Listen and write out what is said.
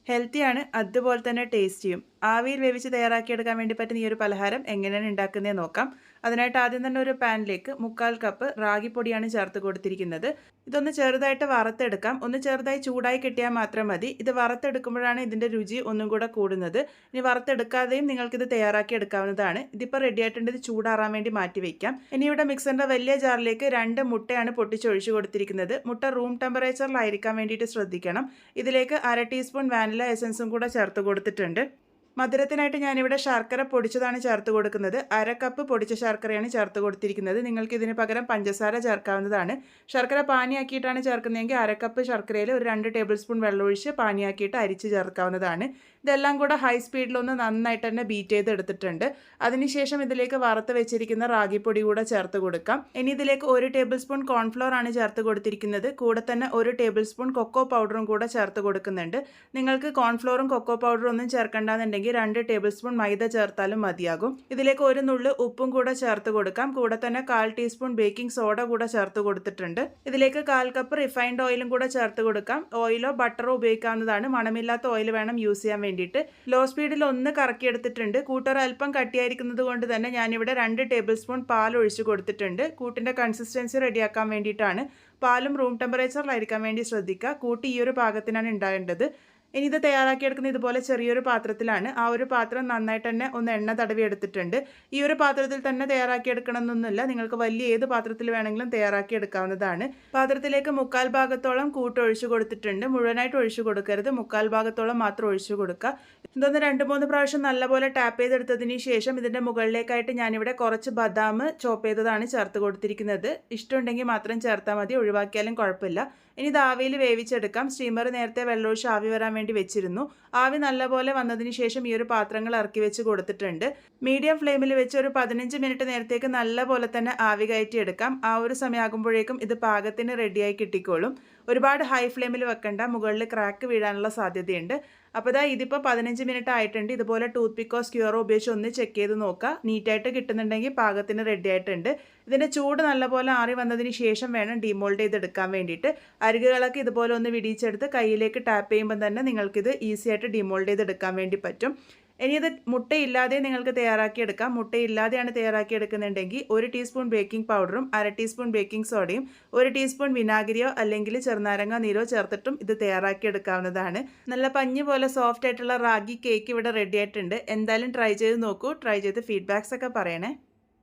ഹെൽത്തിയാണ്, അതുപോലെ തന്നെ ടേസ്റ്റിയും. ആവിയിൽ വേവിച്ച് തയ്യാറാക്കിയെടുക്കാൻ വേണ്ടി പറ്റുന്ന ഈ ഒരു പലഹാരം എങ്ങനെയാണ് ഉണ്ടാക്കുന്നതെന്ന് നോക്കാം. അതിനായിട്ട് ആദ്യം തന്നെ ഒരു പാനിലേക്ക് 1/4 കപ്പ് റാഗിപ്പൊടിയാണ് ചേർത്ത് കൊടുത്തിരിക്കുന്നത്. ഇതൊന്ന് ചെറുതായിട്ട് വറുത്തെടുക്കാം. ഒന്ന് ചെറുതായി ചൂടായി കിട്ടിയാൽ മാത്രം മതി. ഇത് വറുത്തെടുക്കുമ്പോഴാണ് ഇതിൻ്റെ രുചി ഒന്നും കൂടെ കൂടുന്നത്. ഇനി വറുത്തെടുക്കാതെയും നിങ്ങൾക്കിത് തയ്യാറാക്കി എടുക്കാവുന്നതാണ്. ഇതിപ്പോൾ റെഡി ആയിട്ടുണ്ട്. ഇത് ചൂടാറാൻ വേണ്ടി മാറ്റി വയ്ക്കാം. ഇനി ഇവിടെ മിക്സറിൻ്റെ വലിയ ജാറിലേക്ക് 2 മുട്ടയാണ് പൊട്ടിച്ചൊഴിച്ച് കൊടുത്തിരിക്കുന്നത്. മുട്ട റൂം ടെമ്പറേച്ചറിലായിരിക്കാൻ വേണ്ടിയിട്ട് ശ്രദ്ധിക്കണം. ഇതിലേക്ക് 1/2 ടീസ്പൂൺ വാനില എസൻസും കൂടെ ചേർത്ത് കൊടുത്തിട്ടുണ്ട്. മധുരത്തിനായിട്ട് ഞാനിവിടെ ശർക്കര പൊടിച്ചതാണ് ചേർത്ത് കൊടുക്കുന്നത്. 1/2 കപ്പ് പൊടിച്ച ശർക്കരയാണ് ചേർത്ത് കൊടുത്തിരിക്കുന്നത്. നിങ്ങൾക്ക് ഇതിന് പകരം പഞ്ചസാര ചേർക്കാവുന്നതാണ്. ശർക്കര പാനിയാക്കിയിട്ടാണ് ചേർക്കുന്നതെങ്കിൽ 1/2 കപ്പ് ശർക്കരയിൽ ഒരു 2 ടേബിൾ സ്പൂൺ വെള്ളമൊഴിച്ച് പാനിയാക്കിയിട്ട് അരിച്ച് ചേർക്കാവുന്നതാണ്. ഇതെല്ലാം കൂടെ ഹൈ സ്പീഡിലൊന്ന് നന്നായിട്ട് തന്നെ ബീറ്റ് ചെയ്തെടുത്തിട്ടുണ്ട്. അതിനുശേഷം ഇതിലേക്ക് വറുത്ത് വെച്ചിരിക്കുന്ന റാഗിപ്പൊടി കൂടെ ചേർത്ത് കൊടുക്കാം. ഇനി ഇതിലേക്ക് 1 ടേബിൾ സ്പൂൺ കോൺഫ്ലോർ ആണ് ചേർത്ത് കൊടുത്തിരിക്കുന്നത്. കൂടെ തന്നെ 1 ടേബിൾ സ്പൂൺ കൊക്കോ പൗഡറും കൂടെ ചേർത്ത് കൊടുക്കുന്നുണ്ട്. നിങ്ങൾക്ക് കോൺഫ്ലോറും കൊക്കോ പൗഡറും ഒന്നും ചേർക്കേണ്ടെന്നുണ്ടെങ്കിൽ 2 ടേബിൾ സ്പൂൺ മൈദ ചേർത്താലും മതിയാകും. ഇതിലേക്ക് 1 നുള്ളു ഉപ്പും കൂടെ ചേർത്ത് കൊടുക്കാം. കൂടെ തന്നെ 1/4 ടീസ്പൂൺ ബേക്കിംഗ് സോഡ കൂടെ ചേർത്ത് കൊടുത്തിട്ടുണ്ട്. ഇതിലേക്ക് 1/4 കപ്പ് റിഫൈൻഡ് ഓയിലും കൂടെ ചേർത്ത് കൊടുക്കാം. ഓയിലോ ബട്ടറോ ഉപയോഗിക്കാവുന്നതാണ്. മണമില്ലാത്ത ഓയിൽ വേണം യൂസ് ചെയ്യാൻ വേണ്ടിയിട്ട്. ലോ സ്പീഡിൽ ഒന്ന് കറക്കിയെടുത്തിട്ടുണ്ട്. കൂട്ടർ അല്പം കട്ടിയായിരിക്കുന്നത് കൊണ്ട് തന്നെ ഞാനിവിടെ 2 ടേബിൾ സ്പൂൺ പാൽ ഒഴിച്ച് കൊടുത്തിട്ടുണ്ട്. കൂട്ടിൻ്റെ കൺസിസ്റ്റൻസി റെഡിയാക്കാൻ വേണ്ടിയിട്ടാണ്. പാലും റൂം ടെമ്പറേച്ചറിലായിരിക്കാൻ വേണ്ടി ശ്രദ്ധിക്കുക. കൂട്ടി ഈ ഒരു പാകത്തിനാണ് ഉണ്ടാകേണ്ടത്. ഇനി ഇത് തയ്യാറാക്കിയെടുക്കുന്ന ഇതുപോലെ ചെറിയൊരു പാത്രത്തിലാണ്. ആ ഒരു പാത്രം നന്നായിട്ട് തന്നെ ഒന്ന് എണ്ണ തടവി എടുത്തിട്ടുണ്ട്. ഈ ഒരു പാത്രത്തിൽ തന്നെ തയ്യാറാക്കിയെടുക്കണം എന്നൊന്നുമില്ല. നിങ്ങൾക്ക് വലിയ ഏത് പാത്രത്തിൽ വേണമെങ്കിലും തയ്യാറാക്കിയെടുക്കാവുന്നതാണ്. പാത്രത്തിലേക്ക് 1/4 ഭാഗത്തോളം കൂട്ട് ഒഴിച്ചു കൊടുത്തിട്ടുണ്ട്. മുഴുവനായിട്ട് ഒഴിച്ചു കൊടുക്കരുത്. 1/4 ഭാഗത്തോളം മാത്രം ഒഴിച്ചു കൊടുക്കുക. ഇതൊന്ന് 2-3 പ്രാവശ്യം നല്ലപോലെ ടാപ്പ് ചെയ്തെടുത്തതിന് ശേഷം ഇതിൻ്റെ മുകളിലേക്കായിട്ട് ഞാനിവിടെ കുറച്ച് ബദാം ചോപ്പ് ചെയ്തതാണ് ചേർത്ത് കൊടുത്തിരിക്കുന്നത്. ഇഷ്ടമുണ്ടെങ്കിൽ മാത്രം ചേർത്താൽ മതി, ഒഴിവാക്കിയാലും കുഴപ്പമില്ല. ഇനി ഇത് ആവിയിൽ വേവിച്ചെടുക്കാം. സ്റ്റീമർ നേരത്തെ വെള്ളമൊഴിച്ച് ആവി വരാൻ വേണ്ടി വെച്ചിരുന്നു. ആവി നല്ലപോലെ വന്നതിന് ശേഷം ഈ ഒരു പാത്രങ്ങൾ ഇറക്കി വെച്ച് കൊടുത്തിട്ടുണ്ട്. മീഡിയം ഫ്ലെയിമിൽ വെച്ച് ഒരു 15 മിനിറ്റ് നേരത്തേക്ക് നല്ലപോലെ തന്നെ ആവി കയറ്റി എടുക്കാം. ആ ഒരു സമയമാകുമ്പോഴേക്കും ഇത് പാകത്തിന് റെഡിയായി കിട്ടിക്കോളും. ഒരുപാട് ഹൈ ഫ്ലെയിമിൽ വെക്കണ്ട, മുകളിൽ ക്രാക്ക് വീഴാനുള്ള സാധ്യതയുണ്ട്. അപ്പോൾ ഇതിപ്പോൾ 15 മിനിറ്റ് ആയിട്ടുണ്ട്. ഇതുപോലെ ടൂത്ത് പിക്കോ സ്ക്യൂറോ ഉപയോഗിച്ച് ഒന്ന് ചെക്ക് ചെയ്ത് നോക്കുക. നീറ്റായിട്ട് കിട്ടുന്നുണ്ടെങ്കിൽ പാകത്തിന് റെഡി ആയിട്ടുണ്ട്. ഇതിൻ്റെ ചൂട് നല്ലപോലെ ആറി വന്നതിന് ശേഷം വേണം ഡീമോൾഡ് ചെയ്തെടുക്കാൻ വേണ്ടിയിട്ട്. അരികുകളൊക്കെ ഇതുപോലെ ഒന്ന് വിടിയിച്ചെടുത്ത് കയ്യിലേക്ക് ടാപ്പ് ചെയ്യുമ്പോൾ തന്നെ നിങ്ങൾക്കിത് ഈസി ആയിട്ട് ഡീമോൾഡ് ചെയ്തെടുക്കാൻ വേണ്ടി പറ്റും. ഇനി ഇത് മുട്ടയില്ലാതെ നിങ്ങൾക്ക് തയ്യാറാക്കിയെടുക്കാം. മുട്ടയില്ലാതെയാണ് തയ്യാറാക്കിയെടുക്കുന്നുണ്ടെങ്കിൽ 1 ടീസ്പൂൺ ബേക്കിംഗ് പൗഡറും 1/2 ടീസ്പൂൺ ബേക്കിംഗ് സോഡയും 1 ടീസ്പൂൺ വിനാഗിരിയോ അല്ലെങ്കിൽ ചെറുനാരങ്ങ നീരോ ചേർത്തിട്ടും ഇത് തയ്യാറാക്കിയെടുക്കാവുന്നതാണ്. നല്ല പഞ്ഞി പോലെ സോഫ്റ്റ് ആയിട്ടുള്ള റാഗി കേക്ക് ഇവിടെ റെഡി ആയിട്ടുണ്ട്. എന്തായാലും ട്രൈ ചെയ്ത് നോക്കൂ. ട്രൈ ചെയ്ത് ഫീഡ്ബാക്സ് ഒക്കെ പറയണേ.